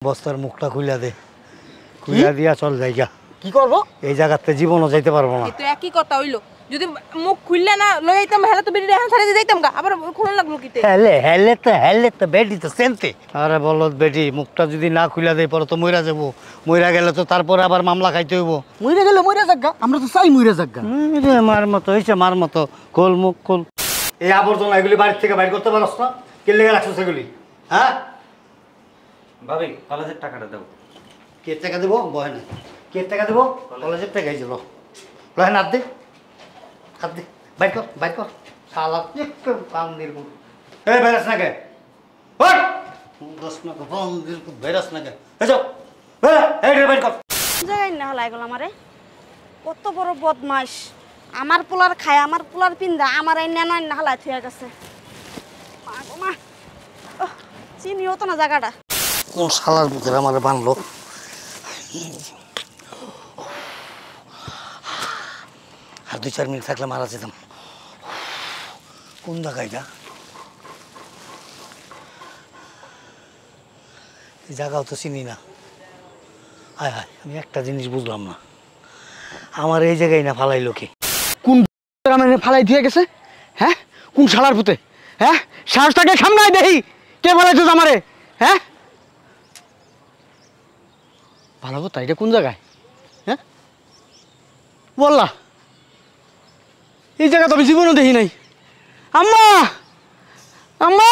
বস্তার মুখটা খুইলা দে, খুইলা দিয়া চল জায়গা। কি করব? এই জায়গাতে জীবনও যাইতে পারবো না। এই তো একই কথা হইলো, যদি মুখ খুললে না লই আইতাম হেলে তো বেডি এখন ছাড়ে যাইতাম গা, আবার খুলন লাগলো কিতে? হেলে তো বেডি তো সেনতে। আরে বলত বেডি, মুখটা যদি না খুইলা দেই পরে তো মইরা যাবো। মইরা গেলে তো তারপরে আবার মামলা খাইতে হইব। মইরা গেলে মইরা যাগগা, আমরা তো চাই মইরা যাগগা। মার মতো হইছে, মার মতো। খোল মুখ খোল। এই আবর্জনা এগুলি বাড়ির থেকে বাইর করতে পারছ না? কে লেগে রাখছো সেগুলি? হ্যাঁ ভাবি, কলেজের টাকাটা দাও। কে টাকা দেবো? বহে না। কে টাকা দেবো? কলেজের টাকা হয়েছিল। লহে না, হাত দে, হাত দে, বাইর কর, বাইর কর। শালা একটু কাম দিল। এই বেরাস না কে? দশ না কে ফোন দিল, বেরাস না কে? যাও বেরা, এই বাইর কর। জায়গায় না হলাই গেল আমারে, কত বড় বদমাইশ। আমার পোলার খায়, আমার পোলার পিন্দা, আমার এই নেন না হলাই থুয়ে গেছে। মা গো মা, চিনিও তো না জায়গাটা। কোন শালার ভিতরে আমার বানলো? আর 2-4 মিনিট থাকলে মারা যেতাম। কোন জায়গাটা? এই জায়গাও তো চিনি না। হায় হায়, আমি একটা জিনিস বুঝলাম না, আমার এই জায়গায় না ফালাইলো কি? কোন মানে ফালাই দিয়ে গেছে? হ্যাঁ, কোন শালার পুতে? হ্যাঁ, সাহসটাকে সামনায় দেই, কে ফালাইছো আমারে? হ্যাঁ, ভালো কথা। এটা কোন জায়গায়? হ্যাঁ বললা, এই জায়গা তো আমি জীবনও দেখি নাই। আম্মা, আম্মা,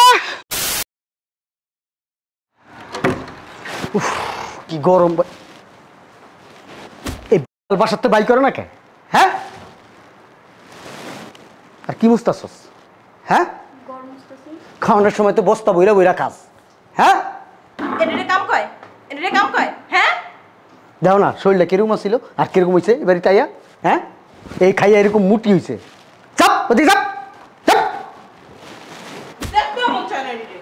উফ কি গরম। এই বাসাতে বাই করে না কে? হ্যাঁ, আর কি বুঝতেছস? হ্যাঁ, খাওয়ানোর সময় তো বস্তা বইরা বইরা খাস। হ্যাঁ, এটারে কাম কয়, এটারে কাম কয়। হ্যাঁ, দেখো না শরীরটা কিরকম ছিল আর কিরকম হয়েছে এবারে তাইয়া। হ্যাঁ, এই খাইয়া এরকম মুটি হয়েছে। চাপ ওদিকে, চাপ চাপ। দেখতে মন চায় না এটারে।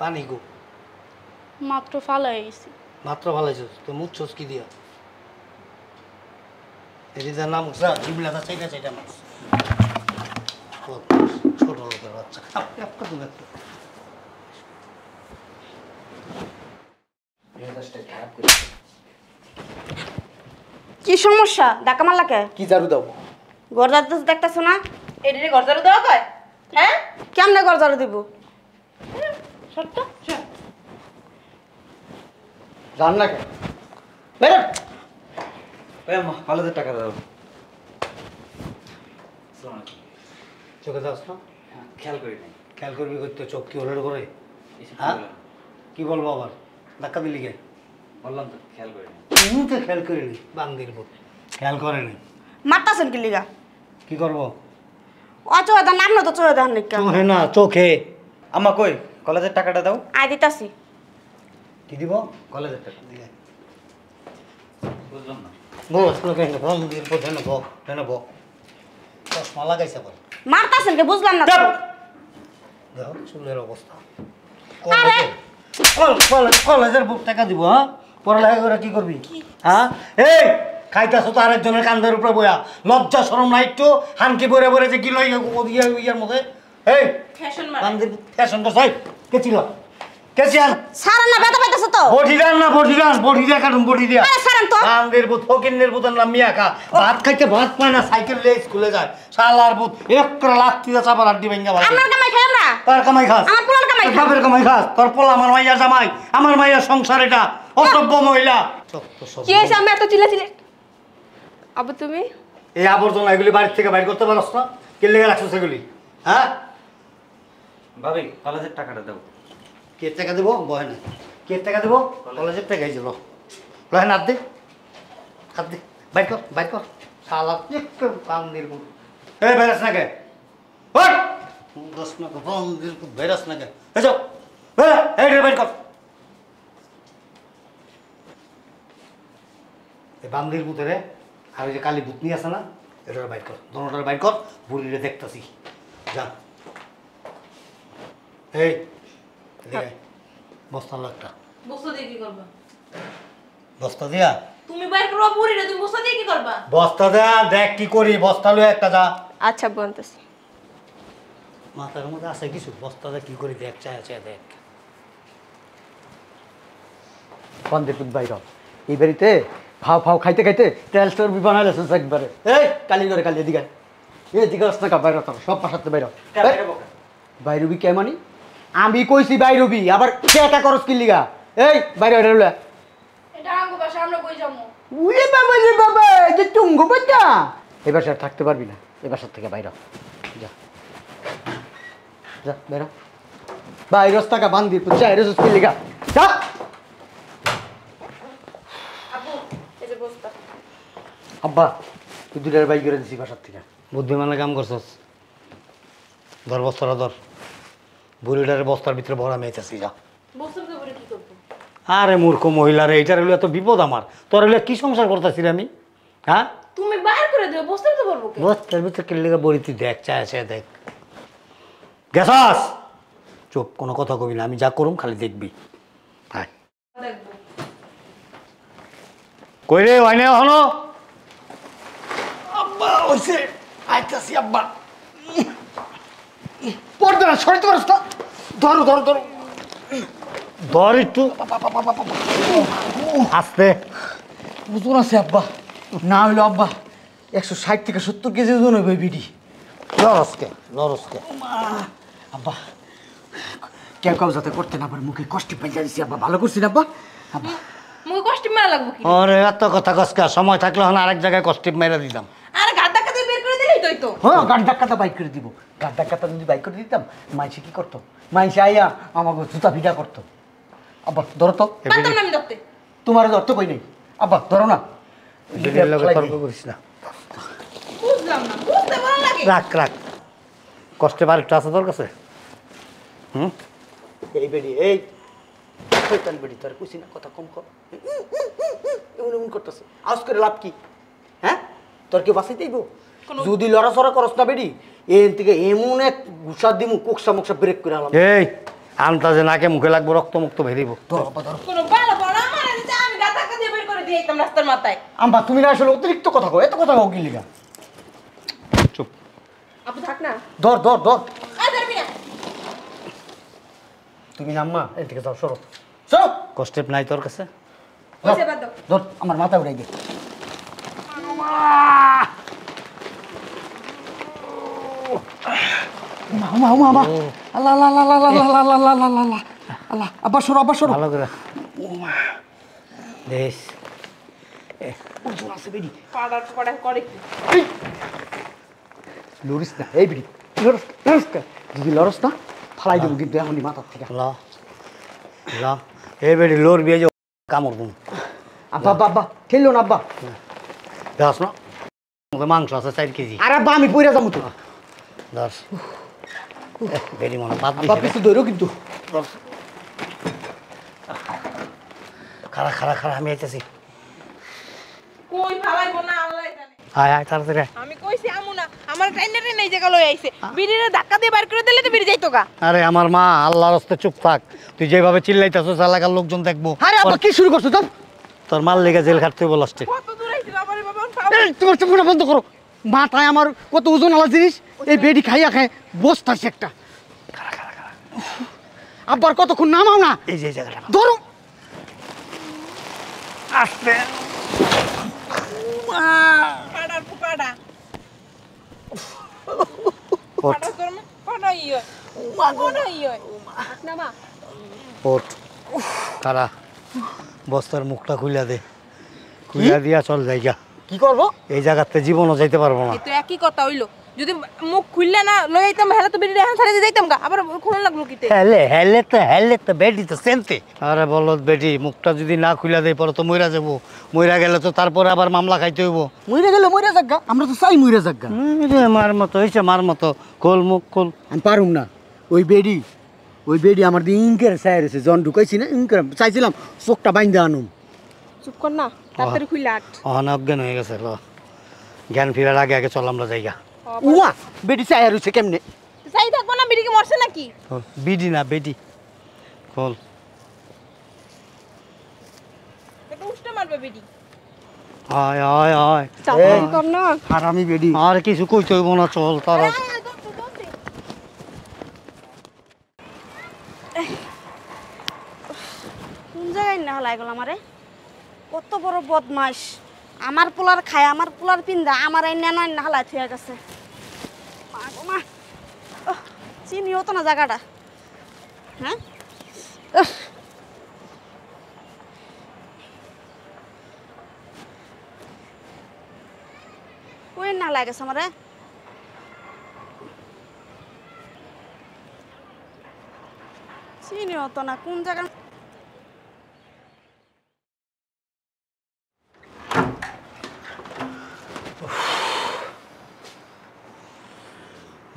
পানি গো, মাত্র ফালাই গেছি। মাত্র ফালাইছস তো মুছছস কি দিয়া? এদিকে নাম জিবলাটা চাইটা চাইটা মাছ। ছোট লোকের বাচ্চা, একটা তুমি একটা। কি সমস্যা? ডাকা মারলাকে? কি ঝাড়ু দাও? গরজার দেখতেছো না? এটারে ঘর ঝাড়ু দেওয়া কয়? হ্যাঁ, কেমনে গরজার দিব? সত্য সব জান না কে? বেরো। এই আম্মা, কলেজের টাকাটা দাও। চোখে যাস না? খেয়াল করি নাই। খেয়াল করবি করতে, চোখ কি ওরের করে? এসব হ্যাঁ? বললাম। কি বলবো আবার? ধাক্কা দিলি কে? বললাম তো খেয়াল করি নাই। তুমি তো খেয়াল করিনি, বান্দির বোধ খেয়াল করেনি। মারতাছেন কি লিগা? কি করবো? অচয় দা নাম না তো চয় দেন নাকি? চোখে না, চোখে। আম্মা কই, কলেজের টাকাটা দাও। আই দিতাছি। কি দিব? কলেজের টাকা দিলে বুঝলাম না। বস লোক বান্দির বোধ হেন বক, হেন বক। চশমা লাগাইছে বল। মারতাছেন কি বুঝলাম না তো। দেখো চুলের অবস্থা। আরে! কলেজের বুক টাকা দিব? হ্যাঁ, পড়ালেখা করে কি করবি? হ্যাঁ, এই খাইতেছো তো আরেকজনের কান্দের উপরে বয়া, লজ্জা শরম নাই একটু? হানকি পরে পরে যে কি লই ইয়ার মধ্যে? এই ফ্যাশন মানে বান্দির ফ্যাশন তো চাই। কে ছিল? কে ছিল? সারা না ব্যথা পাইতাছো তো? বডি দেন না, বডি দেন, বডি দিয়া কাটুন, বডি দিয়া। আরে সারান তো। বান্দির বুত, ফকিন্নের বুতের নাম মিয়া খা। ভাত খাইতে ভাত পায় না, সাইকেল লিয়ে স্কুলে যায়। শালার বুত এক করে লাথি দিয়ে চাপার আড্ডি ভেঙ্গা ভালো। আমার কামাই খাই আমরা। তোর কামাই খাস? আমার পোলার কামাই তোর খাই। বাপের কামাই খাস? তোর পোলা আমার মাইয়ার জামাই, আমার মাইয়ার সংসার এটা। অসভ্য মহিলা। কি হইছে? আমি এত চিল্লাচিল্লি। আবু তুমি এই আবর্জনা এগুলি বাড়ির থেকে বাইর করতে পারছ না? কে লেগে রাখছো সেগুলি? হ্যাঁ, ভাবি, কলেজের টাকাটা দাও। কে টাকা দেবো? বহে না। কে টাকা দেবো? কলেজের টাকা হয়েছিল। লহে না, হাত দে, হাত দে, বাইর কর, বাইর কর। শালা একটু কাম দিল। এই বেরাস না কে? দশ না কে ফোন দিল, বেরাস না কে? যাও বেরা, এই বাইর কর। এই বান্দির পুতরে আর ওই যে কালী ভূতনি আছে না, এটার বাইর কর, দোনোটার বাইর কর। বুড়িরে দেখতেছি, যা। এই বস্তা লাগটা, বস্তা দিয়ে কি করবা? বস্তা দিয়া তুমি বাইর করবা বুড়িরে, তুমি বস্তা দিয়ে কি করবা? বস্তা দেয়া, দেখ কি করি। বস্তা লয়ে একটা যা। আচ্ছা বলতেছি। মাথার মধ্যে আছে কিছু, বস্তাটা কি করে দেখ, চায় দেখ। বন্ধের পুত বাইর এই বাড়িতে ফাও ফাও খাইতে খাইতে তেল চর্বি বানাইলেছে একবারে। এই কালি করে কালি এদিকে এদিকে আস না কা বাইরে তোর সব পাশাতে বাইর বাইরবি কে মানি আমি কইছি বাইরবি আবার কেটা করস কি লিগা এই বাইরে বাইরে লয়া এটা আঙ্গু বাসা আমরা কই যাবো উরে বাবা রে বাবা যে টুঙ্গু বাচ্চা এই বাসায় থাকতে পারবি না এই বাসার থেকে বাইরে যা যা বাইরে বাইরে রাস্তা বান্দির পুত চাই রেসুস কি লিগা যা আপু এই যে বস্তা আব্বা তুই দুটার বাইক করে দিছি বাসার থেকে বুদ্ধিমানের কাম করছস। ধর বস্তাটা ধর, বুড়িটার বস্তার ভিতরে ভরা মেয়েছি যা। বস্তার তো বলে কি করব আরে মূর্খ মহিলারে, এইটার হলো এত বিপদ আমার, তোর হলো কি সংসার করতেছি রে আমি? হ্যাঁ তুমি বাইরে করে দিও, বস্তার তো বলবো কি? বস্তার ভিতরে কেলে বলি তুই দেখ, চায় দেখ। গেছাস চুপ, কোনো কথা কবি না, আমি যা করুম খালি দেখবি। হ্যাঁ দেখবো কই রে হয় না হলো? আব্বা হইছে, আইতাছি আব্বা। পড়তে না সরিতে পারছ না ধরো ধরো ধরো ধর একটু আস্তে। ওজন আছে আব্বা না হইলো আব্বা 160 থেকে 70 কেজি ওজন হইবে বিডি লরসকে লরসকে আব্বা কেউ কেউ যাতে করতে না পারে মুখে কষ্ট পাইয়া দিছি আব্বা ভালো করছি না আব্বা আব্বা মুই কষ্ট মারা লাগবো কি? আরে এত কথা কসকা, সময় থাকলে হন আরেক জায়গায় কষ্টিপ মেরে দিতাম। আরে গাদ ধাক্কা দিয়ে বের করে দিলেই তোই তো। হ্যাঁ গাড়ি ধাক্কাটা বাইক করে দিব গাড়ি ধাক্কাটা যদি বাইক করে দিতাম মাইসে কি করতো মাইসে আইয়া আমাকে জুতা ভিটা করতো আব্বা ধরো তো পারতাম না আমি ধরতে। তোমার ধরতে কই নেই আব্বা ধরো না বিড়ির লগে তর্ক করিস না। বুঝলাম না, বুঝতে ভালো লাগে। রাখ রাখ, কষ্টে বার একটু আছে তোর কাছে? হুম এই বেডি এই শয়তান বেডি তোর কইছি না কথা কম কর এমন এমন করতেছে আওয়াজ করে লাভ কি হ্যাঁ তোর কি বাঁচাই দেব যদি লড়াচড়া করস না বেডি এর থেকে এমন এক গুসা দিমু কোকসা মুকসা ব্রেক করে আলাম এই আন্তাজে নাকে মুখে লাগবো, রক্ত মুক্ত ভেরিব। ধর আব্বা ধর কোনো ভালো বড় আমার আছে, আমি গাদ ধাক্কা দিয়ে বের করে দিয়ে একদম রাস্তার মাথায়। আম্বা তুমি না আসলে অতিরিক্ত কথা কও এত কথা কও কি লিগা চুপ। আপু থাক না, ধর ধর ধর আর ধরবি না। তুমি না আম্মা এর থেকে যাও সরো সরো কষ্টেপ নাই তোর কাছে? ওইসে বাদ দাও। ধর আমার মাথা উড়াই দে আল্লাহ আল্লাহ আল্লাহ আল্লাহ আল্লাহ আল্লাহ আল্লাহ আল্লাহ আল্লাহ আল্লাহ আব্বা সরো আব্বা সরো ভালো করে বেশ। ওজন আছে বেডি পাড়ার পাড়া করে কি? লরিস না এই বেডি লরস লরস কা যদি লরস না ফালাই দেবো কিন্তু এখনই মাথার থেকে ল ল এই বেড়ি লোর বিয়ে যাও কামড় বুম। আব্বা আব্বা আব্বা খেললো না আব্বা দেখাস না মাংস আছে 4 কেজি। আর আব্বা আমি পইরা যাবো তো দশ বেড়ি মনে বাদ আব্বা দিছি। পিছু ধরো কিন্তু খারা খারা খারা আমি আইতেছি। কই ফালাইবো না আল্লাহ জানে। আয় আয় তাড়াতাড়ি আয়। আমি কইছি আমু না, আমার ট্রেন্ডারে নেই জায়গা লই আইছে। বিড়িরে ধাক্কা দিয়ে বের করে দিলে তো বিড়ি যাইতো গা। আরে আমার মা আল্লাহর রাস্তায় চুপ থাক, তুই যেভাবে চিল্লাইতেছস এলাকার লোকজন দেখবো। আরে আব্বা কি শুরু করছো তো তোর মাল লেগে জেল খাটতে বলছে। কত দূর আইছে বাবারে বাবা। তোমার চুপটা বন্ধ করো মাথায় আমার কত ওজন আলা জিনিস এই বেডি খাইয়া খায় বসতাছে একটা আব্বার কতক্ষণ নামাও না এই যে এই জায়গাটা ধরো আস্তে। পাড়ার পুকাড়া। ওঠ পাড়া তোর পাড়া ইয়। পাড়া ইয়। না মা। ওঠ খারা বস্তার মুখটা খুইলা দে, খুইলা দিয়া চল জায়গা। কি করবো এই জায়গাতে জীবনও যাইতে পারবো না। এই তো একই কথা হইলো, যদি মুখ খুললে না লই আইতাম হেলা তো বিড়ি এখন ছাড়ে দিয়ে যাইতাম গা, আবার খুলন লাগলো কিতে? হেলে তো বেডি তো সেনতে। আরে বলত বেডি মুখটা যদি না খুইলা দেয় পরে তো মইরা যাবো, মইরা গেলে তো তারপরে আবার মামলা খাইতে হইব। মইরা গেলে মইরা যাগা আমরা তো চাই মইরা যাগা মার মতো হয়েছে মার মতো, খোল মুখ খোল। আমি পারুম না ওই বেডি আমার দিয়ে ইনকের সাইরেছে জন ঢুকাইছি না ইনকের চাইছিলাম চোখটা বাইন্দা আনুম চুপ কর না, তাড়াতাড়ি খুইলা আট। অহন অজ্ঞান হয়ে গেছে। ল জ্ঞান ফিরার আগে আগে চল আমরা জায়গা। উমা বেডি চাই রয়েছে কেমনে চাই থাকবো না, বিড়ি কি মরছে নাকি? বিডি না বেডি খোল। এটা উষ্টা মারবে বিড়ি। আয় আয় আয় চাপাই কর না। হারামি বেডি আর কিছু কইতে হইব না, চল তারা। কোন জায়গায় না হলাই গেল আমারে কত বড় বদমাস আমার পোলার খায় আমার পোলার পিন্দা আমার এই নেন না হালাই থুয়ে গেছে মা গো মা চিনিও তো না জায়গাটা হ্যাঁ কই না হালাই গেছে আমারে চিনিও তো না কোন জায়গা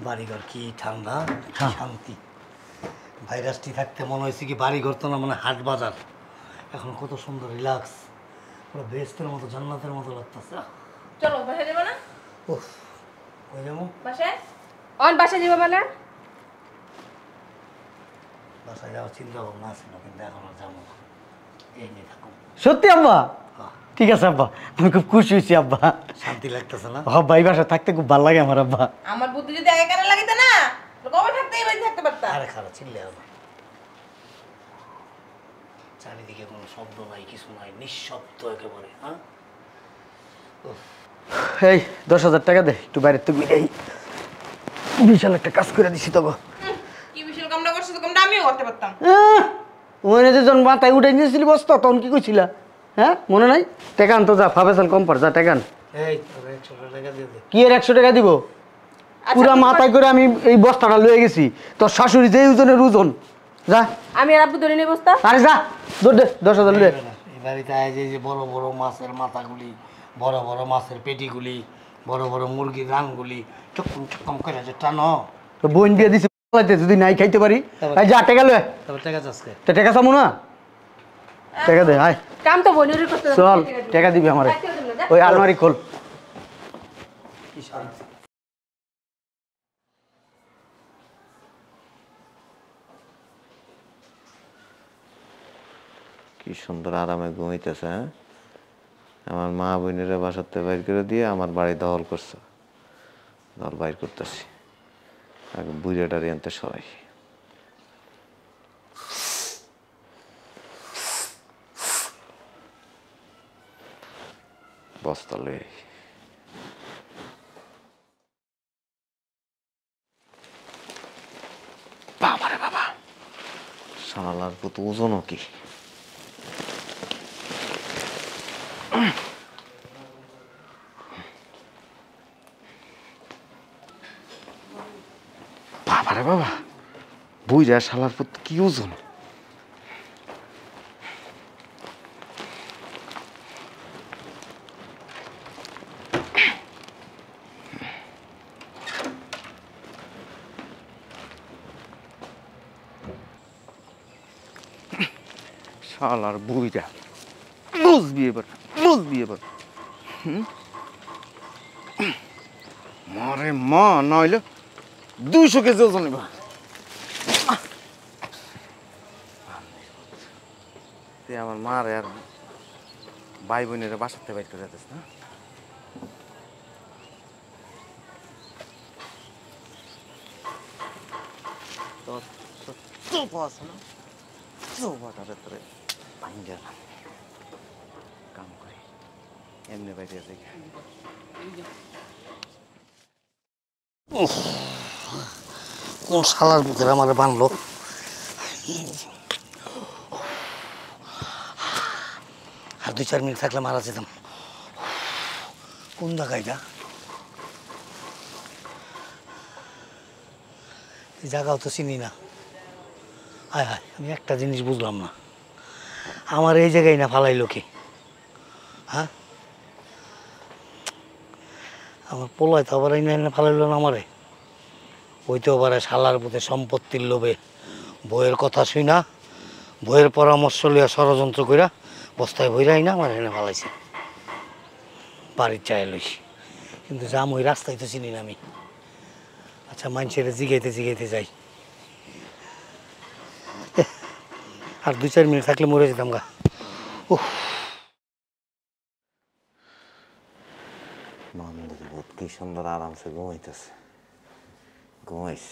বাড়িঘর কি ঠান্ডা কি শান্তি। ভাইরাসটি থাকতে মনে হয়েছে কি বাড়িঘর তো না, মানে হাট বাজার। এখন কত সুন্দর রিল্যাক্স, পুরো বেস্টের মতো জান্নাতের মতো লাগতেছে। চলো বাসা যাবো না? উফ, কই যাবো? বাসায় বাসা যাবো মানে বাসায় যাওয়ার চিন্তা ভাবনা আছে না, কিন্তু এখন আর যাবো না, এই নিয়ে থাকুন। সত্যি আব্বা? হ্যাঁ। ঠিক আছে আব্বা, আমি খুব খুশি হয়েছি আব্বা। শান্তি লাগতেছে না? হ্যাঁ ভাই, বাসা থাকতে খুব ভালো লাগে আমার আব্বা। আমার বুদ্ধি যদি আগে কানে লাগিতে না কবে থাকতে এই বাড়ি থাকতে পারতাম। আরে খারাপ চিল্লে হবে, চারিদিকে কোনো শব্দ নাই, কিছু নাই, নিঃশব্দ একেবারে। হ্যাঁ, এই 10,000 টাকা দে, একটু বাইরের থেকে এই বিশাল একটা কাজ করে দিছি তোকে। কি বিশাল কামটা করছিস, কামটা আমিও করতে পারতাম। ওখানে যে জন মাথায় উঠে নিয়েছিলি বস্তা, তখন কি কইছিলা? হ্যাঁ মনে নাই? টাকা আনতো, যা ফাবেসাল কম পর, যা টাকা আন। এই তোর 100 টাকা দিয়ে দে। কি এর 100 টাকা দিব? পুরা মাথায় করে আমি এই বস্তাটা লয়ে গেছি, তোর শাশুড়ি যে ওজনের ওজন। যা, আমি আর আব্বু ধরে নিয়ে বসতা। আরে যা, দৌড় দে, 10,000 লয়ে। এই বাড়িতে আয় যে বড় বড় মাছের মাথাগুলি, বড় বড় মাছের পেটিগুলি, বড় বড় মুরগির রানগুলি চকম চকম করে যে টানো। তো বোন দিয়ে দিছি, যদি নাই খাইতে পারি। এই যা টাকা লয়ে। তারপর টাকা চাষকে তো টাকা চামু না, টাকা দে। আয় কাম তো বনির করতে চল, টাকা দিবি আমারে। ওই আলমারি খোল। কি সুন্দর আরামে ঘুমাইতেছে। হ্যাঁ, আমার মা বোনেরা বাসাতে বাইর করে দিয়ে আমার বাড়ি দখল করছে, দল বাইর করতেছি। আগে বুড়িয়াটারি আনতে সবাই বস্তা লই। বাবা রে বাবা, শালার কত ওজনও কি। বাবা রে বাবা, বুইরা শালার পুত কি ওজন। শালার বুইরা বুঝবি এবার, বুঝবি এবার। মারে মা, নইলে 200 কেজি ওজন নিবা। তুই আমার মারে আর ভাই বোনের বাসাতে বাইর করে দিস না। তোর চোপ আছে না, চোপাটার ভেতরে ভাঙ্গা কাম করি, এমনি বাইরে আছে। কোন শালার ভিতরে আমার বানলো। আর 2-4 মিনিট থাকলে মারা যেতাম। কোন জায়গাটা? এই জায়গাও তো চিনি না। হায় হায়, আমি একটা জিনিস বুঝলাম না, আমার এই জায়গায় না ফালাইলো কি? হ্যাঁ, আমার পোলায় তো আবার এই না ফালাইলো না আমারে। হইতেও পারে শালার পুঁতে সম্পত্তির লোভে বইয়ের কথা শুই না, বইয়ের পরামর্শ লইয়া ষড়যন্ত্র কইরা বস্তায় ভইরাই না আমার এনে ফালাইছে। বাড়ির চায় লইছি, কিন্তু যাম ওই রাস্তায় তো চিনি না আমি। আচ্ছা, মানুষের জিগাইতে জিগাইতে যাই। আর 2-4 মিনিট থাকলে মরে যেতাম গা। মামুদের বোধ কি সুন্দর আরামসে ঘুমাইতেছে। ঘুমাইস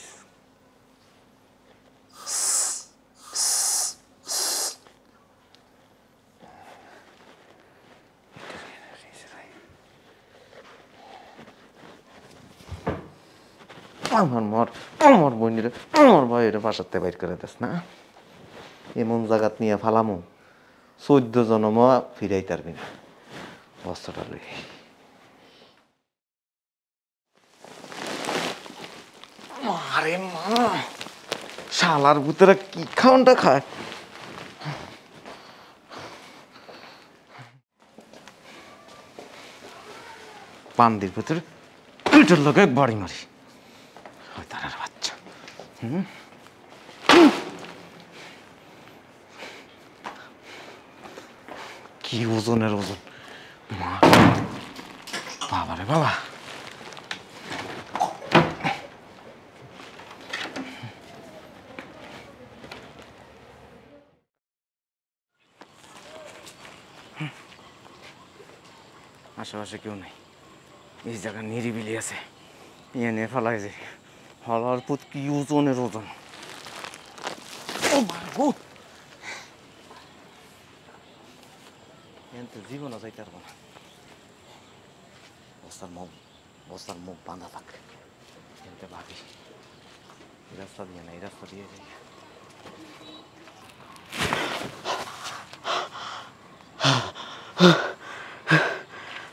আমার বোনের আমার ভাইয়ের বাসাতে বাইর করে দিস না এমন জায়গাত নিয়ে ফালামু 14 জনম ফিরাই পারবি না বস্তাটা লই আরে মা শালার ভিতরে কি খাওয়ানটা খায় পান্দির ভিতরে পিঠের লোকে বাড়ি মারি হয় তার বাচ্চা কি ওজনের ওজন মা বাবা রে বাবা আশেপাশে কেউ নেই এই জায়গা নিরিবিলি আছে এনে ফেলাই যে হলার পুত কি ওজনের ওজন ও মাগো তো জীবনও যাইতে পারবো না বস্তার মুখ বাঁধা থাক এনতে ভাবি এই রাস্তা দিয়ে না এই রাস্তা দিয়ে যাই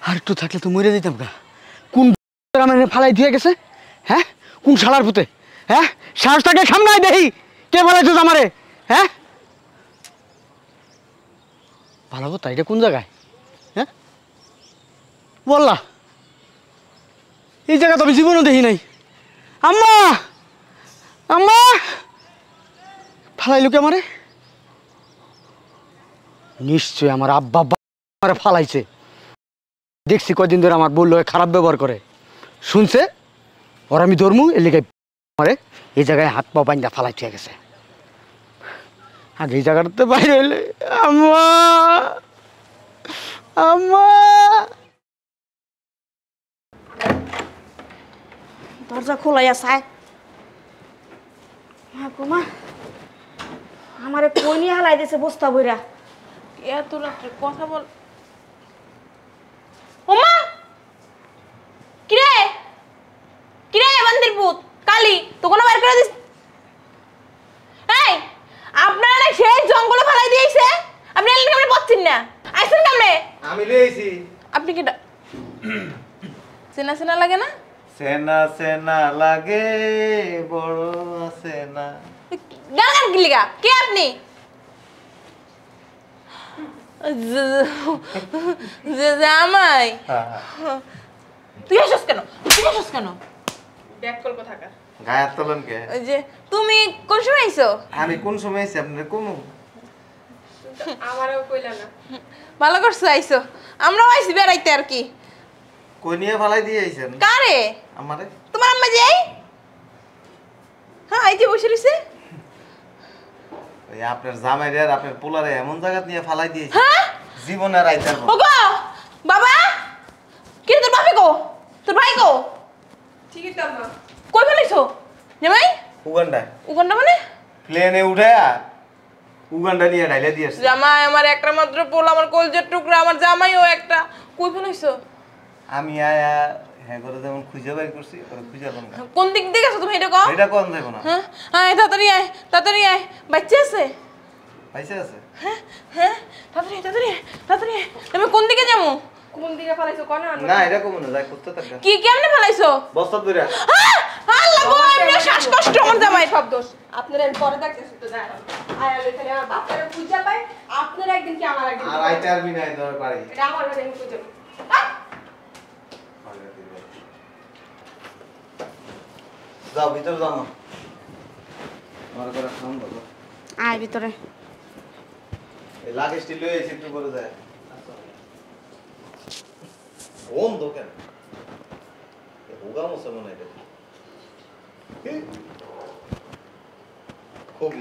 আর একটু থাকলে তো মরে যেতাম গা কোন আমার ফালাই দিয়ে গেছে হ্যাঁ কোন শালার পুতে হ্যাঁ সাহসটাকে সামনে দেখি কে ফালাইছো আমারে হ্যাঁ ভালো কথা এটা কোন জায়গায় হ্যাঁ বললা এই জায়গা তো আমি জীবনও দেখি নাই আম্মা আম্মা ফালাইলো কে আমারে নিশ্চয় আমার আব্বা আমারে ফালাইছে দেখছি কদিন ধরে আমার বললো খারাপ ব্যবহার করে শুনছে ওর আমি ধর্মু এর লিগে আমারে এই জায়গায় হাত পা বাইন্দা ফালাই ঠিক গেছে আগে এই জায়গাটাতে বাইরে হইলে আম্মা আম্মা দরজা খোলাইয়া চায় মা গো মা আমারে কই নিয়ে হালাই দিয়েছে বস্তা বইরা এত রাত্রে কথা বল ওমা কিরে কিরে বান্দির পুত কালি তো কোনো বের করে দিস এই আপনারা না সেই জঙ্গলে ফেলাই দিয়েছে আপনি এলেন কেমনে পাচ্ছেন না আইছেন কেমনে আমি লইছি আপনি কি চেনা চেনা লাগে না সেনা সেনা লাগে বড় সেনা গান গান কি লিগা কে আপনি জামাই তুই আসছ কেন ব্যাক কল কোথাকার গায়ের তলন কে ওই যে তুমি কোন সময় আইছো আমি কোন সময় আইছি আপনার কোন আমারও কইলা না ভালো করছো আইছো আমরাও আইছি বেড়াইতে আর কি কই নিয়ে ফালাই দিয়ে আইছেন কারে আমারে তোমার আম্মা যাই হ্যাঁ আইতে বসে রইছে ওই আপনার জামাইরে আর আপনার পোলারে এমন জায়গা নিয়ে ফালাই দিয়েছে হ্যাঁ জীবনে আর আইতার না ওগো বাবা কি তোর বাপে গো তোর ভাই গো ঠিকই তো আম্মা কই ফেলাইছো জামাই উগান্ডা উগান্ডা মানে প্লেনে উঠায়া উগান্ডা নিয়ে ঢাইলে দিয়েছে জামাই আমার একটা মাত্র পোল আমার কলজের টুকরা আমার জামাইও একটা কই ফেলাইছো আমি আয়া হ্যাঁ করে যেমন খুঁজে বের করছি ওরা খুঁজে পান না কোন দিক দিয়ে গেছো তুমি এটা কও এটা কোন যাইব না হ্যাঁ আয় তাড়াতাড়ি আয় বাচ্চা আছে পয়সা আছে হ্যাঁ হ্যাঁ তাড়াতাড়ি তুমি কোন দিকে যাবো কোন দিকে ফেলাইছো কোন না এটা কোন না যাই করতে থাকা কি কেমনে ফেলাইছো বস্তা ধরে আল্লাহ গো এমনি শ্বাসকষ্ট আমার জামাই সব দোষ আপনারা পরে দেখতেছি তো যায় আয় আলে খালি আমার বাপরে পূজা পায় আপনারা একদিন কি আমার একদিন আর আইতে আর বিনা ধরে পারি এটা আমার ঘরে আমি পূজা যাও ভিতর যাও না আমার করে খান দাও আয় ভিতরে এই লাগেজটি লয়ে এসে একটু করে যায় ওম দোকান হোগা মশা মনে এটা খুব